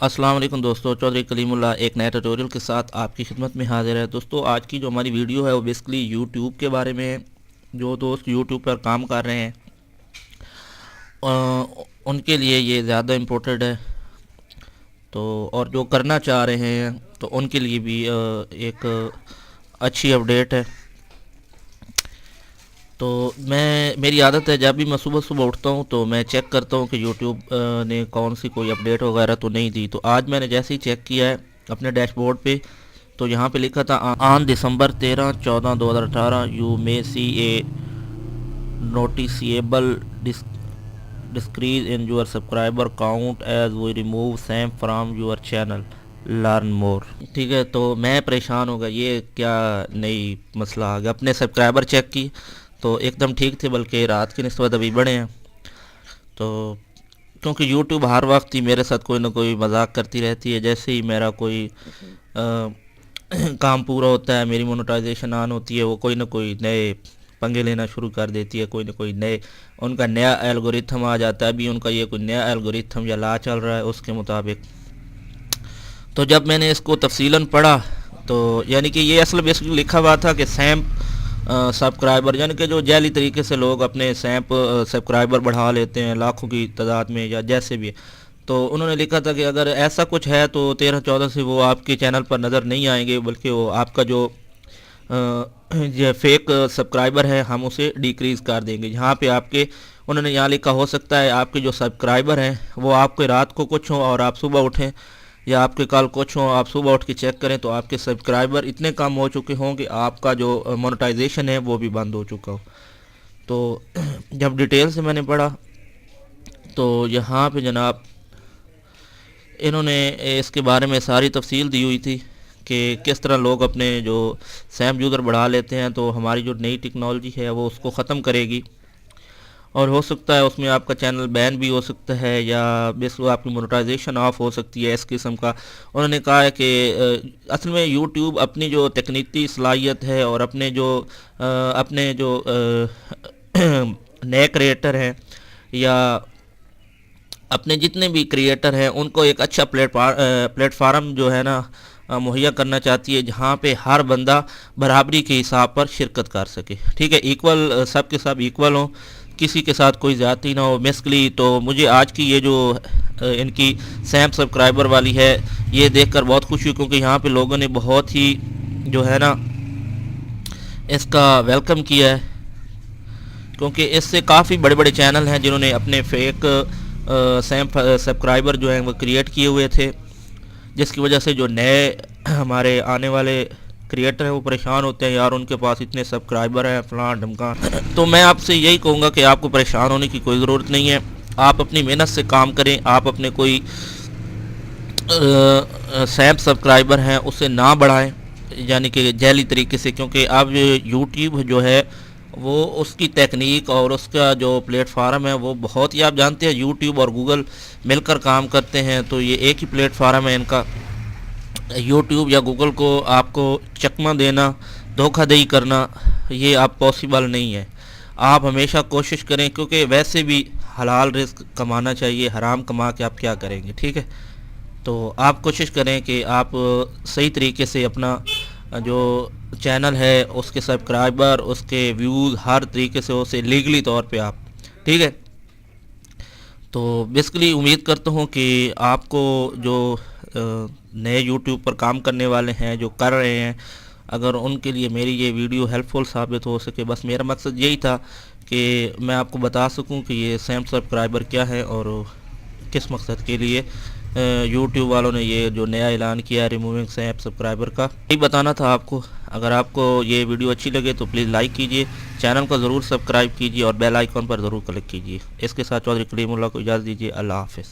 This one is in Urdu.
السلام علیکم دوستو، چودھری کلیم اللہ ایک نئے ٹیوٹوریل کے ساتھ آپ کی خدمت میں حاضر ہے۔ دوستو آج کی جو ہماری ویڈیو ہے وہ بیسکلی یوٹیوب کے بارے میں ہے۔ جو دوست یوٹیوب پر کام کر رہے ہیں ان کے لیے یہ زیادہ امپورٹنٹ ہے، تو اور جو کرنا چاہ رہے ہیں تو ان کے لیے بھی ایک اچھی اپڈیٹ ہے۔ تو میری عادت ہے جب بھی میں صبح اٹھتا ہوں تو میں چیک کرتا ہوں کہ یوٹیوب نے کون سی کوئی اپڈیٹ وغیرہ تو نہیں دی۔ تو آج میں نے جیسے ہی چیک کیا ہے اپنے ڈیش بورڈ پہ، تو یہاں پہ لکھا تھا on December 13/14/2018 you may see a noticeable decrease in your subscriber count as we remove spam from your channel learn more. ٹھیک ہے، تو میں پریشان ہو گیا، یہ کیا نئی مسئلہ آ گیا۔ اپنے سبسکرائبر چیک کی تو ایک دم ٹھیک تھے، بلکہ رات کی نسبت ابھی بڑھے ہیں۔ تو کیونکہ یوٹیوب ہر وقت ہی میرے ساتھ کوئی نہ کوئی مذاق کرتی رہتی ہے، جیسے ہی میرا کوئی کام پورا ہوتا ہے، میری مونیٹائزیشن آن ہوتی ہے، وہ کوئی نہ کوئی نئے پنگے لینا شروع کر دیتی ہے، کوئی نہ کوئی ان کا نیا الگورتھم آ جاتا ہے۔ ابھی ان کا یہ کوئی نیا الگورتھم یا لا چل رہا ہے اس کے مطابق۔ تو جب میں نے اس کو تفصیلاً پڑھا تو یعنی کہ یہ اصل بیسکلی لکھا ہوا تھا کہ سیم سبسکرائبر، یعنی کہ جو جعلی طریقے سے لوگ اپنے سبسکرائبر بڑھا لیتے ہیں لاکھوں کی تعداد میں یا جیسے بھی، تو انہوں نے لکھا تھا کہ اگر ایسا کچھ ہے تو 13/14 سے وہ آپ کے چینل پر نظر نہیں آئیں گے، بلکہ وہ آپ کا جو فیک سبسکرائبر ہے ہم اسے ڈیکریز کر دیں گے۔ یہاں پہ آپ کے انہوں نے یہاں لکھا ہو سکتا ہے آپ کے جو سبسکرائبر ہیں وہ آپ کے رات کو کچھ ہوں اور آپ صبح اٹھیں، یا آپ کے کل کچھ ہوں آپ صبح اٹھ کے چیک کریں تو آپ کے سبسکرائبر اتنے کم ہو چکے ہوں کہ آپ کا جو مونیٹائزیشن ہے وہ بھی بند ہو چکا ہو۔ تو جب ڈیٹیل سے میں نے پڑھا تو یہاں پہ جناب انہوں نے اس کے بارے میں ساری تفصیل دی ہوئی تھی کہ کس طرح لوگ اپنے جو سیم یوزر بڑھا لیتے ہیں، تو ہماری جو نئی ٹیکنالوجی ہے وہ اس کو ختم کرے گی، اور ہو سکتا ہے اس میں آپ کا چینل بین بھی ہو سکتا ہے، یا بس وہ آپ کی مونیٹائزیشن آف ہو سکتی ہے، اس قسم کا انہوں نے کہا ہے کہ اصل میں یوٹیوب اپنی جو تکنیکی صلاحیت ہے اور اپنے جو نئے کریٹر ہیں یا اپنے جتنے بھی کریٹر ہیں ان کو ایک اچھا پلیٹ فارم جو ہے نا مہیا کرنا چاہتی ہے، جہاں پہ ہر بندہ برابری کے حساب پر شرکت کر سکے۔ ٹھیک ہے، ایکول، سب کے سب ایکول ہوں، کسی کے ساتھ کوئی زیادتی نہ ہو بیسکلی۔ تو مجھے آج کی یہ جو ان کی سیم سبسکرائبر والی ہے یہ دیکھ کر بہت خوشی ہوئی، کیونکہ یہاں پہ لوگوں نے بہت ہی جو ہے نا اس کا ویلکم کیا ہے، کیونکہ اس سے کافی بڑے بڑے چینل ہیں جنہوں نے اپنے فیک سیم سبسکرائبر جو ہیں وہ کریٹ کیے ہوئے تھے، جس کی وجہ سے جو نئے ہمارے آنے والے کریٹر ہیں وہ پریشان ہوتے ہیں، یار ان کے پاس اتنے سبسکرائبر ہیں فلاں ڈھمکان۔ تو میں آپ سے یہی کہوں گا کہ آپ کو پریشان ہونے کی کوئی ضرورت نہیں ہے، آپ اپنی محنت سے کام کریں، آپ اپنے کوئی سیم سبسکرائبر ہیں اسے نہ بڑھائیں، یعنی کہ جعلی طریقے سے، کیونکہ اب یوٹیوب جو ہے وہ اس کی تکنیک اور اس کا جو پلیٹ فارم ہے وہ بہت ہی، آپ جانتے ہیں یوٹیوب اور گوگل مل کر کام کرتے ہیں، تو یہ ایک ہی پلیٹ فارم ہے ان کا۔ یوٹیوب یا گوگل کو آپ کو چکمہ دینا، دھوکہ دہی کرنا، یہ آپ پاسبل نہیں ہے۔ آپ ہمیشہ کوشش کریں، کیونکہ ویسے بھی حلال رزق کمانا چاہیے، حرام کما کے آپ کیا کریں گے، ٹھیک ہے۔ تو آپ کوشش کریں کہ آپ صحیح طریقے سے اپنا جو چینل ہے اس کے سبسکرائبر، اس کے ویوز، ہر طریقے سے اسے لیگلی طور پہ آپ، ٹھیک ہے۔ تو بیسکلی امید کرتا ہوں کہ آپ کو جو نئے یوٹیوب پر کام کرنے والے ہیں، جو کر رہے ہیں، اگر ان کے لیے میری یہ ویڈیو ہیلپ فل ثابت ہو سکے، بس میرا مقصد یہی تھا کہ میں آپ کو بتا سکوں کہ یہ سیم سبسکرائبر کیا ہے اور کس مقصد کے لیے یوٹیوب والوں نے یہ جو نیا اعلان کیا ہے ریموونگ سیم سبسکرائبر کا، یہی بتانا تھا آپ کو۔ اگر آپ کو یہ ویڈیو اچھی لگے تو پلیز لائک کیجئے، چینل کو ضرور سبسکرائب کیجئے اور بیل آئیکن پر ضرور کلک کیجئے۔ اس کے ساتھ چودھری کلیم اللہ کو اجازت دیجیے، اللہ حافظ۔